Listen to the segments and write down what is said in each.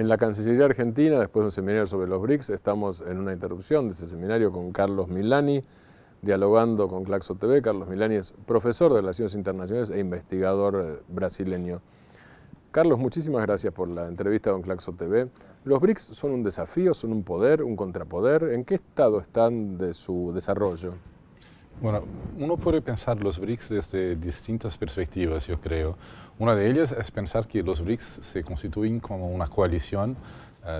En la Cancillería Argentina, después de un seminario sobre los BRICS, estamos en una interrupción de ese seminario con Carlos Milani, dialogando con Claxo TV. Carlos Milani es profesor de Relaciones Internacionales e investigador brasileño. Carlos, muchísimas gracias por la entrevista con Claxo TV. ¿Los BRICS son un desafío, son un poder, un contrapoder? ¿En qué estado están de su desarrollo? Bueno, uno puede pensar los BRICS desde distintas perspectivas, yo creo. Una de ellas es pensar que los BRICS se constituyen como una coalición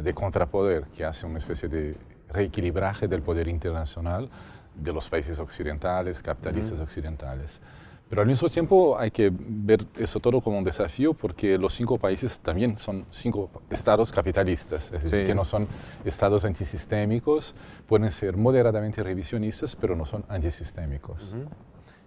de contrapoder que hace una especie de reequilibraje del poder internacional de los países occidentales, capitalistas occidentales. Pero al mismo tiempo hay que ver eso todo como un desafío porque los 5 países también son 5 estados capitalistas, es decir, que no son estados antisistémicos, pueden ser moderadamente revisionistas, pero no son antisistémicos.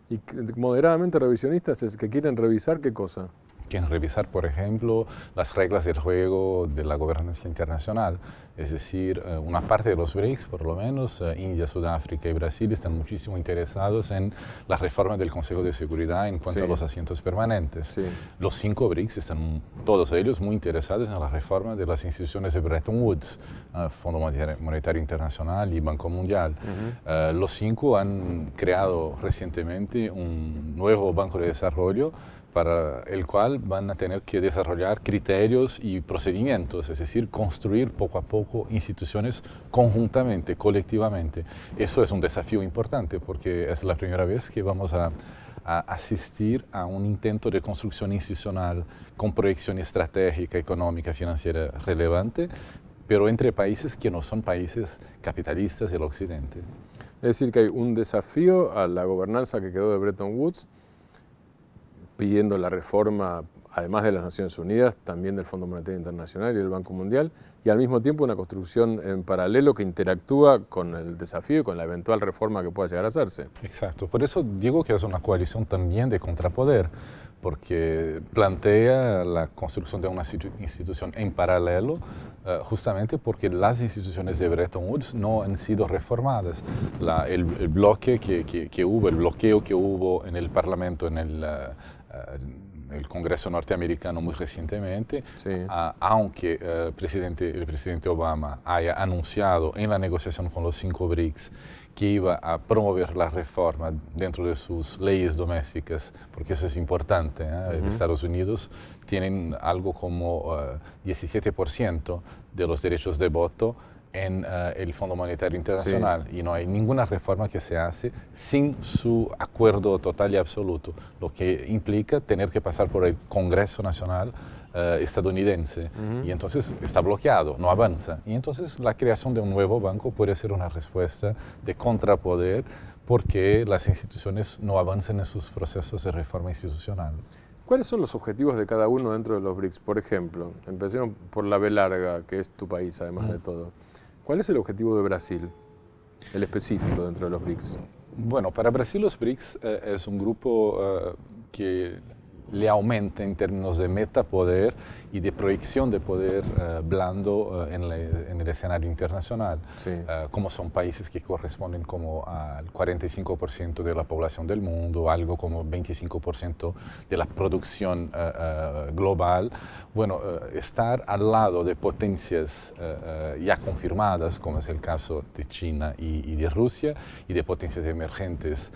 ¿Y moderadamente revisionistas es que quieren revisar qué cosa? Quieren revisar, por ejemplo, las reglas del juego de la gobernanza internacional. Es decir, una parte de los BRICS, por lo menos, India, Sudáfrica y Brasil, están muchísimo interesados en la reforma del Consejo de Seguridad en cuanto a los asientos permanentes. Los 5 BRICS están, todos ellos, muy interesados en la reforma de las instituciones de Bretton Woods, Fondo Monetario Internacional y Banco Mundial. Los 5 han creado recientemente un nuevo Banco de Desarrollo para el cual van a tener que desarrollar criterios y procedimientos, es decir, construir poco a poco instituciones conjuntamente, colectivamente. Eso es un desafío importante porque es la primera vez que vamos a asistir a un intento de construcción institucional con proyección estratégica, económica, financiera relevante, pero entre países que no son países capitalistas del Occidente. Es decir, que hay un desafío a la gobernanza que quedó de Bretton Woods, pidiendo la reforma, además de las Naciones Unidas, también del Fondo Monetario Internacional y del Banco Mundial, y al mismo tiempo una construcción en paralelo que interactúa con el desafío y con la eventual reforma que pueda llegar a hacerse. Exacto, por eso digo que es una coalición también de contrapoder, porque plantea la construcción de una institución en paralelo, justamente porque las instituciones de Bretton Woods no han sido reformadas. El bloqueo que hubo en el Parlamento, en el Congreso norteamericano muy recientemente, aunque el presidente Obama haya anunciado en la negociación con los 5 BRICS que iba a promover la reforma dentro de sus leyes domésticas, porque eso es importante. Estados Unidos tienen algo como 17% de los derechos de voto en el Fondo Monetario Internacional y no hay ninguna reforma que se hace sin su acuerdo total y absoluto, lo que implica tener que pasar por el Congreso Nacional estadounidense y entonces está bloqueado, no avanza. Y entonces la creación de un nuevo banco puede ser una respuesta de contrapoder porque las instituciones no avanzan en sus procesos de reforma institucional. ¿Cuáles son los objetivos de cada uno dentro de los BRICS? Por ejemplo, empecemos por la B larga, que es tu país además de todo. ¿Cuál es el objetivo de Brasil, el específico dentro de los BRICS? Bueno, para Brasil los BRICS es un grupo que le aumenta en términos de metapoder y de proyección de poder blando en el escenario internacional. Como son países que corresponden como al 45% de la población del mundo, algo como 25% de la producción global. Bueno, estar al lado de potencias ya confirmadas, como es el caso de China y de Rusia, y de potencias emergentes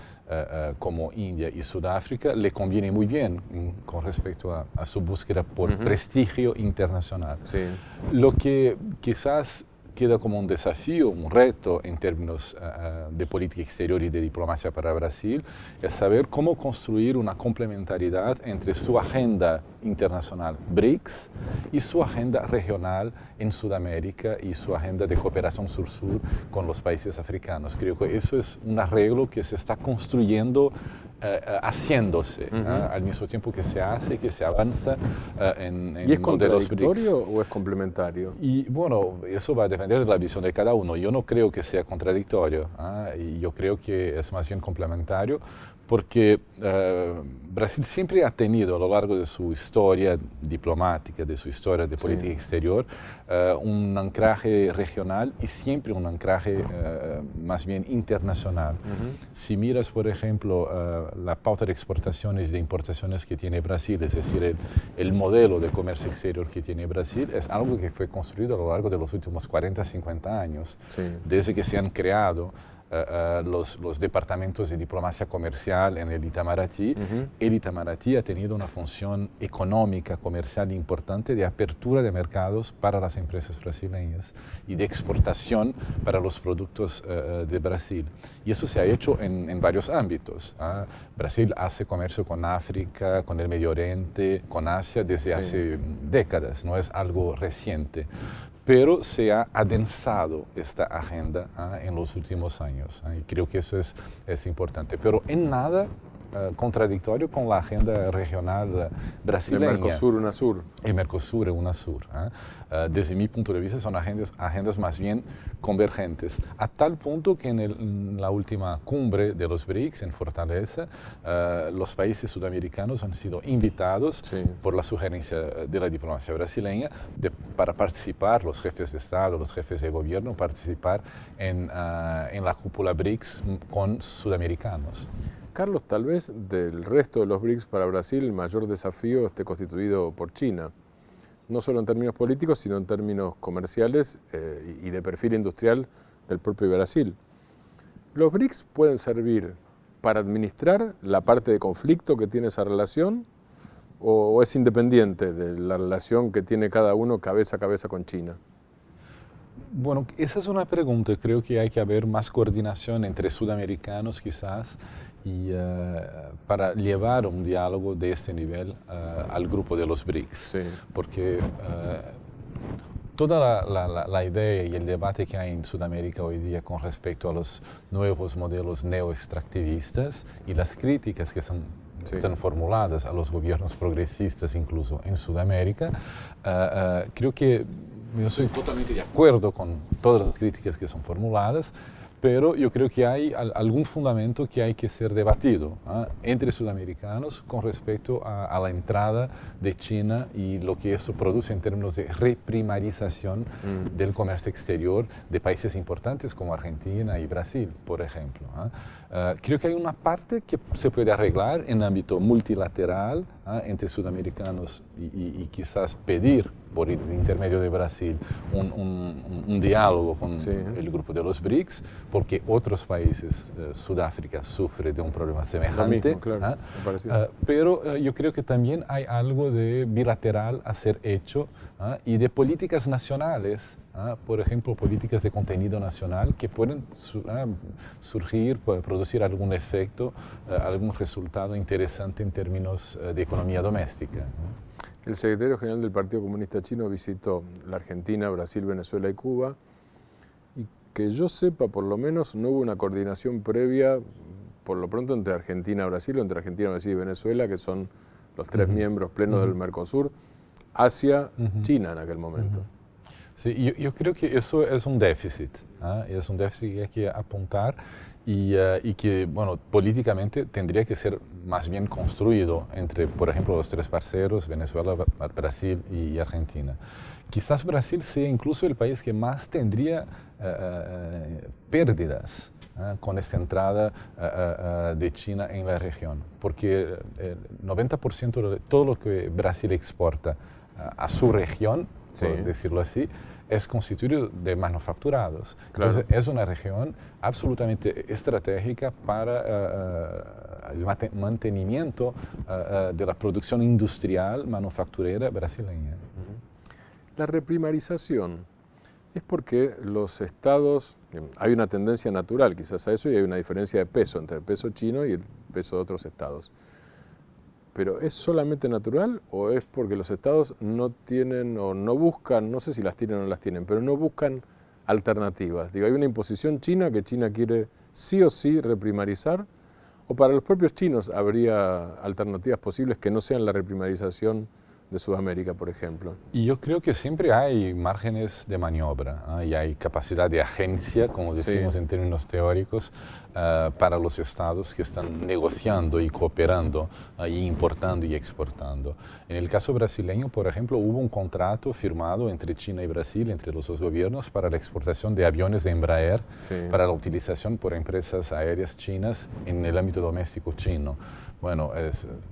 como India y Sudáfrica, le conviene muy bien con respecto a su búsqueda por prestigio internacional. Lo que quizás queda como un desafío, un reto en términos de política exterior y de diplomacia para Brasil, es saber cómo construir una complementariedad entre su agenda internacional BRICS y su agenda regional en Sudamérica y su agenda de cooperación sur-sur con los países africanos. Creo que eso es un arreglo que se está construyendo, haciéndose, al mismo tiempo que se hace, que se avanza en ¿Y es modelos contradictorio BRICS. o es complementario? Y bueno, eso va a depender de la visión de cada uno. Yo no creo que sea contradictorio, y yo creo que es más bien complementario, porque Brasil siempre ha tenido a lo largo de su historia diplomática, de su historia de política exterior, un anclaje regional y siempre un anclaje más bien internacional. Si miras, por ejemplo, la pauta de exportaciones y de importaciones que tiene Brasil, es decir, el modelo de comercio exterior que tiene Brasil, es algo que fue construido a lo largo de los últimos 40, 50 años, desde que se han creado los departamentos de diplomacia comercial en el Itamaraty. El Itamaraty ha tenido una función económica, comercial importante de apertura de mercados para las empresas brasileñas y de exportación para los productos de Brasil. Y eso se ha hecho en varios ámbitos. Brasil hace comercio con África, con el Medio Oriente, con Asia desde hace décadas, no es algo reciente. Pero se ha adensado esta agenda en los últimos años. Y creo que eso es importante. Pero en nada contradictorio con la agenda regional brasileña. El Mercosur, UNASUR. El Mercosur, UNASUR. Desde mi punto de vista son agendas más bien convergentes, a tal punto que en la última cumbre de los BRICS en Fortaleza, los países sudamericanos han sido invitados por la sugerencia de la diplomacia brasileña para participar, los jefes de Estado, los jefes de gobierno, participar en la cúpula BRICS con sudamericanos. Carlos, tal vez del resto de los BRICS para Brasil el mayor desafío esté constituido por China, no solo en términos políticos, sino en términos comerciales y de perfil industrial del propio Brasil. ¿Los BRICS pueden servir para administrar la parte de conflicto que tiene esa relación o es independiente de la relación que tiene cada uno cabeza a cabeza con China? Bueno, esa es una pregunta. Creo que hay que haber más coordinación entre sudamericanos quizás y para llevar un diálogo de este nivel al grupo de los BRICS. Porque toda la idea y el debate que hay en Sudamérica hoy día con respecto a los nuevos modelos neoextractivistas y las críticas que están formuladas a los gobiernos progresistas incluso en Sudamérica, creo que yo estoy totalmente de acuerdo con todas las críticas que son formuladas, pero yo creo que hay algún fundamento que hay que ser debatido entre sudamericanos con respecto a la entrada de China y lo que eso produce en términos de reprimarización del comercio exterior de países importantes como Argentina y Brasil, por ejemplo. Creo que hay una parte que se puede arreglar en ámbito multilateral entre sudamericanos y quizás pedir por el intermedio de Brasil un diálogo con el grupo de los BRICS, porque otros países, Sudáfrica sufre de un problema semejante. Lo mismo, claro, pero yo creo que también hay algo de bilateral a ser hecho y de políticas nacionales, por ejemplo, políticas de contenido nacional que pueden surgir, producir algún efecto, algún resultado interesante en términos de economía doméstica. El secretario general del Partido Comunista Chino visitó la Argentina, Brasil, Venezuela y Cuba, y que yo sepa, por lo menos, no hubo una coordinación previa, por lo pronto, entre Argentina, Brasil, o entre Argentina, Brasil y Venezuela, que son los tres miembros plenos del Mercosur, hacia China en aquel momento. Sí, yo creo que eso es un déficit, es un déficit que hay que apuntar y que, bueno, políticamente tendría que ser más bien construido entre, por ejemplo, los tres parceros, Venezuela, Brasil y Argentina. Quizás Brasil sea incluso el país que más tendría pérdidas con esta entrada de China en la región, porque el 90% de todo lo que Brasil exporta a su región, por decirlo así, es constituido de manufacturados. Entonces, es una región absolutamente estratégica para el mantenimiento de la producción industrial manufacturera brasileña. La reprimarización es porque los estados, hay una tendencia natural quizás a eso y hay una diferencia de peso entre el peso chino y el peso de otros estados. ¿Pero es solamente natural o es porque los estados no tienen o no buscan, no sé si las tienen o no las tienen, pero no buscan alternativas? Digo, hay una imposición china que China quiere sí o sí reprimarizar, o para los propios chinos habría alternativas posibles que no sean la reprimarización de Sudamérica, por ejemplo? Y yo creo que siempre hay márgenes de maniobra, y hay capacidad de agencia, como decimos en términos teóricos, para los estados que están negociando y cooperando, y importando y exportando. En el caso brasileño, por ejemplo, hubo un contrato firmado entre China y Brasil, entre los dos gobiernos, para la exportación de aviones de Embraer, para la utilización por empresas aéreas chinas en el ámbito doméstico chino. Bueno,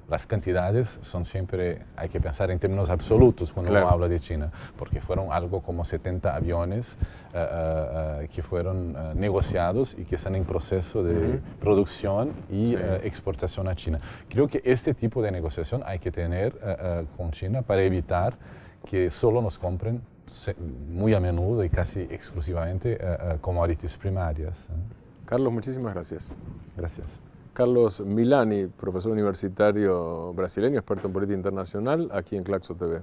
las cantidades son siempre, hay que pensar en términos absolutos cuando uno habla de China, porque fueron algo como 70 aviones que fueron negociados y que están en proceso de producción y exportación a China. Creo que este tipo de negociación hay que tener con China para evitar que solo nos compren muy a menudo y casi exclusivamente commodities primarias. Carlos, muchísimas gracias. Gracias. Carlos Milani, profesor universitario brasileño, experto en política internacional, aquí en Claxo TV.